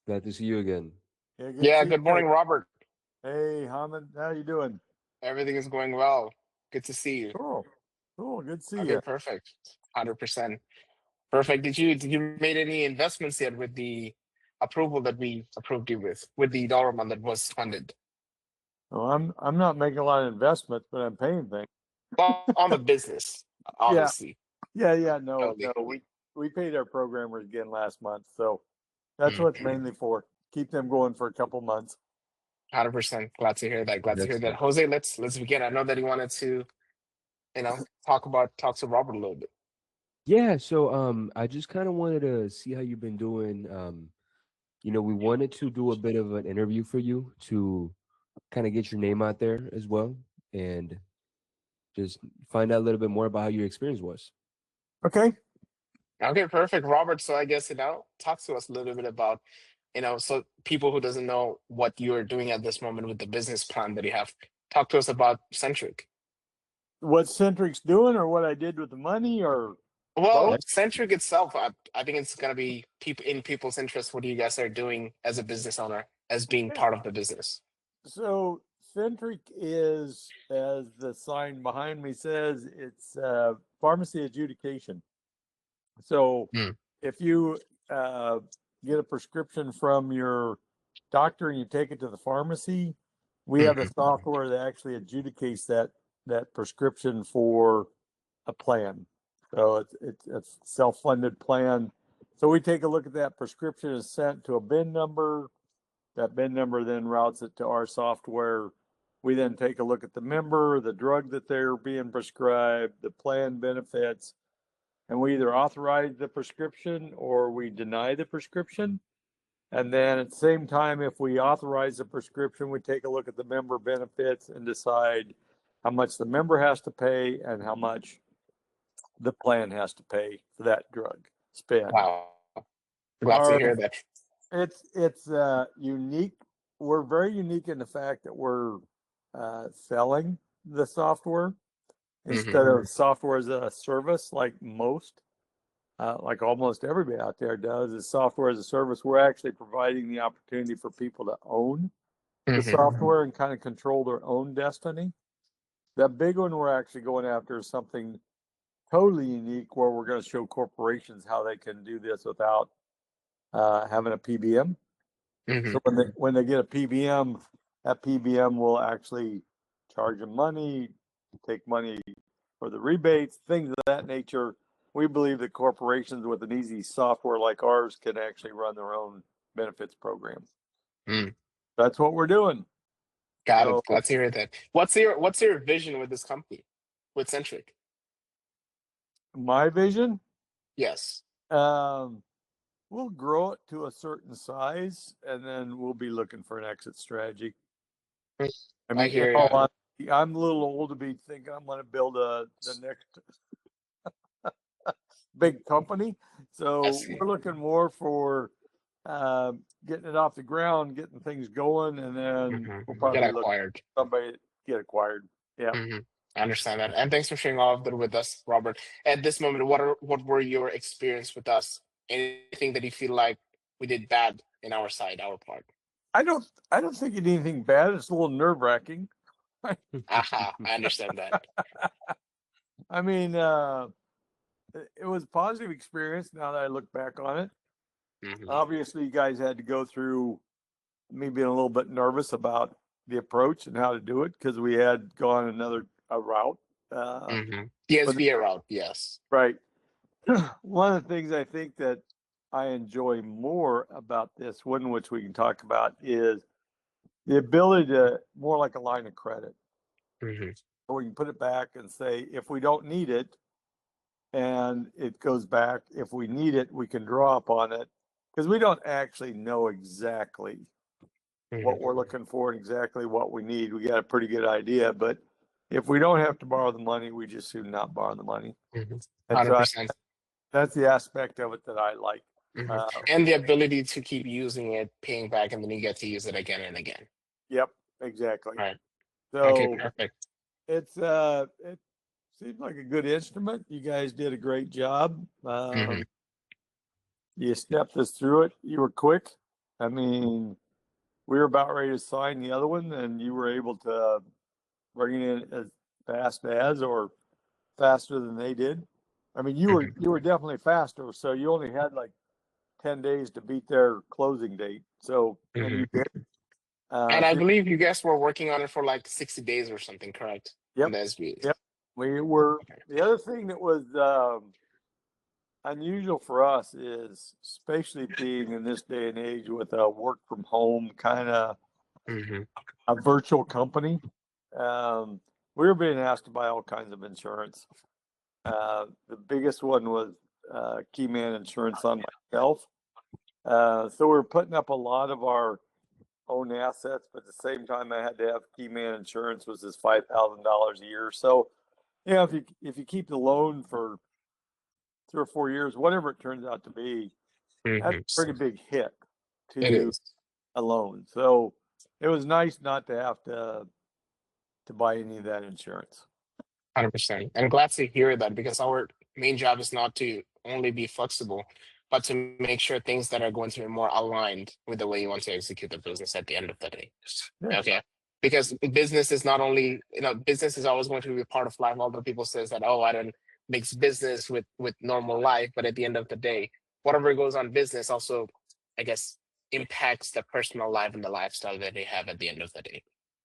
Glad to see you again. Yeah, good to Yeah, see you good guys. morning, Robert. Hey, Hamid, how you doing? Everything is going well. Good to see you. Cool, cool. Good to see Okay, you. perfect. 100%. Perfect. Did you made any investments yet with the approval that we approved you with the dollar amount that was funded? Well, I'm not making a lot of investments, but I'm paying things. Well, on the business, Yeah, obviously. yeah. No, Totally. no. We paid our programmers again last month, so that's what it's Mm-hmm. mainly for. Keep them going for a couple months. 100%. Glad to hear that. Glad to hear That's that. good. Jose, let's begin. I know that you wanted to, talk to Robert a little bit. Yeah, so I just kind of wanted to see how you've been doing. We wanted to do a bit of an interview for you to kind of get your name out there as well and just find out a little bit more about how your experience was. Okay. Okay, perfect, Robert. So I guess talk to us a little bit about so people who doesn't know what you're doing at this moment with the business plan that you have. Talk to us about Centric. What Centric's doing, or what I did with the money, or Well, both? That, Centric itself, I think it's gonna be people in people's interest. What you guys are doing as a business owner, as being Yeah. part of the business. So Centric is, as the sign behind me says, it's pharmacy adjudication. So Mm. if you uh, get a prescription from your doctor and you take it to the pharmacy, we have a Mhm. software that actually adjudicates that prescription for a plan. So it's a self-funded plan. So we take a look at that prescription is sent to a bin number. That bin number then routes it to our software. We then take a look at the member, the drug that they're being prescribed, the plan benefits, and we either authorize the prescription or we deny the prescription. And then at the same time, if we authorize the prescription, we take a look at the member benefits and decide how much the member has to pay and how much the plan has to pay for that drug spend. Wow, glad to hear Our that. it's unique. We're very unique in the fact that we're selling the software Hmm. instead of software as a service like almost everybody out there does, is software as a service. We're actually providing the opportunity for people to own the Hmm. software and kind of control their own destiny. The big one we're actually going after is something totally unique, where we're going to show corporations how they can do this without having a PBM. Hmm. So when they get a PBM, that PBM will actually charge them money, take money for the rebates, things of that nature. We believe that corporations with an easy software like ours can actually run their own benefits program. Mm. That's what we're doing. Got So it. Glad to hear that. What's your vision with this company, with Centric? my vision, Yes. um, we'll grow it to a certain size, and then we'll be looking for an exit strategy. Mm. I I mean, in hear all ya. honesty, I'm a little old to be thinking I'm going to build the next big company. I So see. we're looking more for getting it off the ground, getting things going, and then Hmm. we'll Get probably look acquired. for somebody to get acquired. Yeah. Hmm. I understand that, and thanks for sharing all of that with us, Robert. At this moment, what were your experience with us? Anything that you feel like we did bad in our side, our part? I don't think it anything bad. It's a little nerve wracking. Aha, I understand that. I mean, it was a positive experience now that I look back on it. Hmm. Obviously, you guys had to go through me being a little bit nervous about the approach and how to do it because we had gone another a route. Hmm. The But SBA route, yes. right, one of the things I think that I enjoy more about this one, which we can talk about, is the ability to more like a line of credit. Hmm. So we can put it back and say, if we don't need it and it goes back, if we need it, we can draw upon it because we don't actually know exactly Hmm. what we're looking for and exactly what we need. We got a pretty good idea, but if we don't have to borrow the money, we just soon not borrow the money. Hmm. And so 100%. that's the aspect of it that I like. Hmm. Uh, And the ability to keep using it, paying back, and then you get to use it again and again. yep, exactly. All right. Okay, So perfect. it seems like a good instrument. You guys did a great job. Hmm. You stepped us through it. You were quick. I mean, we were about ready to sign the other one, and you were able to bring it in as fast as, or faster than they did. I mean, you were definitely faster, so you only had like 10 days to beat their closing date. So, and you did. And I So, believe you guys were working on it for like 60 days or something, correct? On yep, the SBAs. yep. We were. Okay. The other thing that was unusual for us is, especially being in this day and age with a work from home kind of a virtual company, we were being asked to buy all kinds of insurance. The biggest one was Keyman Insurance on myself. So we're putting up a lot of our own assets, but at the same time, I had to have Keyman Insurance, was this $5,000 a year. So, you know, if you keep the loan for 3 or 4 years, whatever it turns out to be, that's a pretty big hit It to is. a loan. So it was nice not to have to buy any of that insurance. 100%. I'm glad to hear that because our main job is not to only be flexible, but to make sure things that are going to be more aligned with the way you want to execute the business at the end of the day. Yeah. Okay. Because business is not only, business is always going to be a part of life. Although people says that, oh, I don't mix business with normal life, but at the end of the day, whatever goes on business also, I guess, impacts the personal life and the lifestyle that they have at the end of the day.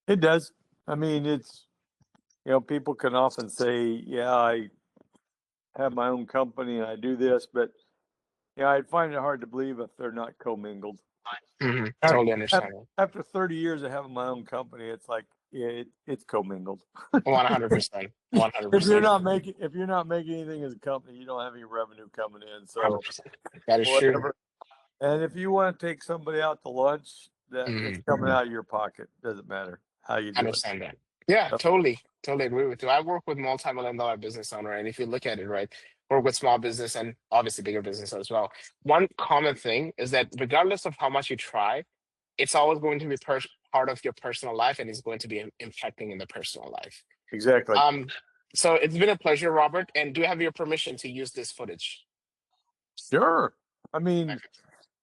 It does. I mean, it's, people can often say, yeah, I have my own company and I do this, but I find it hard to believe if they're not commingled. Totally understand. After 30 years of having my own company, it's like it's commingled. 100%. 100%. If you're not making anything as a company, you don't have any revenue coming in. So 100%. That is true. And if you want to take somebody out to lunch, it's coming out of your pocket. Doesn't matter how you do it. Understand that. Yeah, totally agree with you. I work with multi-million-dollar business owner, and if you look at it, right, work with small business and obviously bigger business as well. One common thing is that regardless of how much you try, it's always going to be part of your personal life, and it's going to be impacting in the personal life. Exactly. So it's been a pleasure, Robert. And do you have your permission to use this footage? Sure. I mean,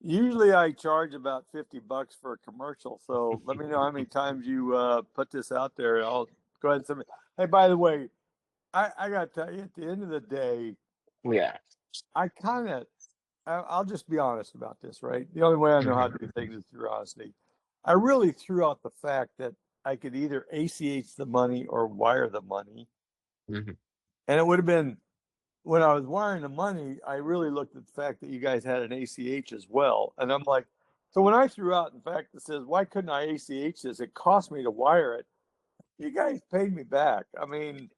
usually I charge about $50 for a commercial. So let me know how many times you put this out there. I'll go ahead and submit. Hey, by the way, I got to tell you, at the end of the day, Yeah. I'll just be honest about this, right? The only way I know how to do things is through honesty. I really threw out the fact that I could either ACH the money or wire the money. And it would have been, when I was wiring the money, I really looked at the fact that you guys had an ACH as well. And I'm like, so when I threw out, in fact, it says, why couldn't I ACH this? It cost me to wire it. You guys paid me back. I mean,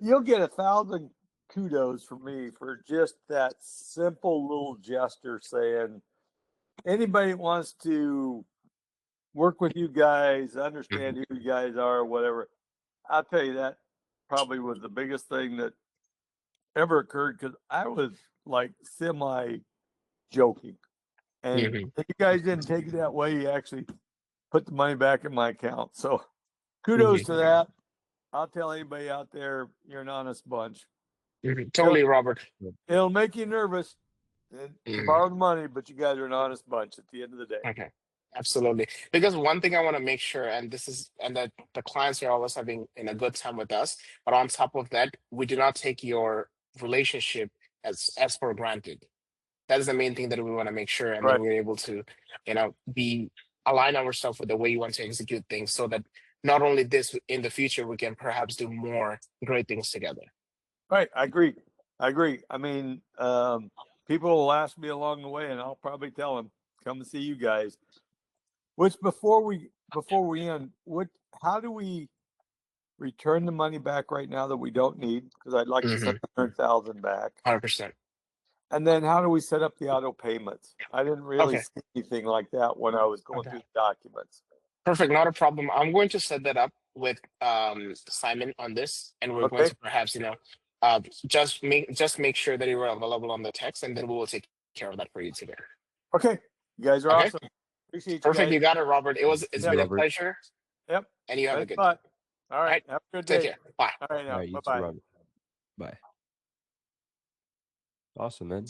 you'll get 1,000 kudos from me for just that simple little gesture saying, anybody that wants to work with you guys, understand who you guys are, whatever. I'll tell you, that probably was the biggest thing that ever occurred, because I was like semi joking, and if you guys didn't take it that way, you actually put the money back in my account. So kudos to that. I'll tell anybody out there, you're an honest bunch. Totally, Robert. It'll make you nervous and borrow the money, but you guys are an honest bunch at the end of the day. Okay. Absolutely. Because one thing I want to make sure, and that the clients are always having in a good time with us, but on top of that, we do not take your relationship as for granted. That is the main thing that we want to make sure, and then we're able to, align ourselves with the way you want to execute things, so that not only this, in the future, we can perhaps do more great things together. Right. I agree. I mean, people will ask me along the way, and I'll probably tell them, come and see you guys. Which before we end, how do we return the money back right now that we don't need? Because I'd like to send 100,000 back. 100%. And then how do we set up the auto payments? I didn't really see anything like that when I was going through the documents. Perfect, not a problem. I'm going to set that up with Simon on this, and we're going to perhaps just make sure that you are available on the text, and then we will take care of that for you today. Okay, you guys are awesome. Appreciate you. Perfect, guys. you got it, Robert. It's been a pleasure. Yep. And you have a good day. All right. Have a good day. Take care. Bye. All right. Now. All right, you too, Bye-bye. Robert. Bye. Awesome, man.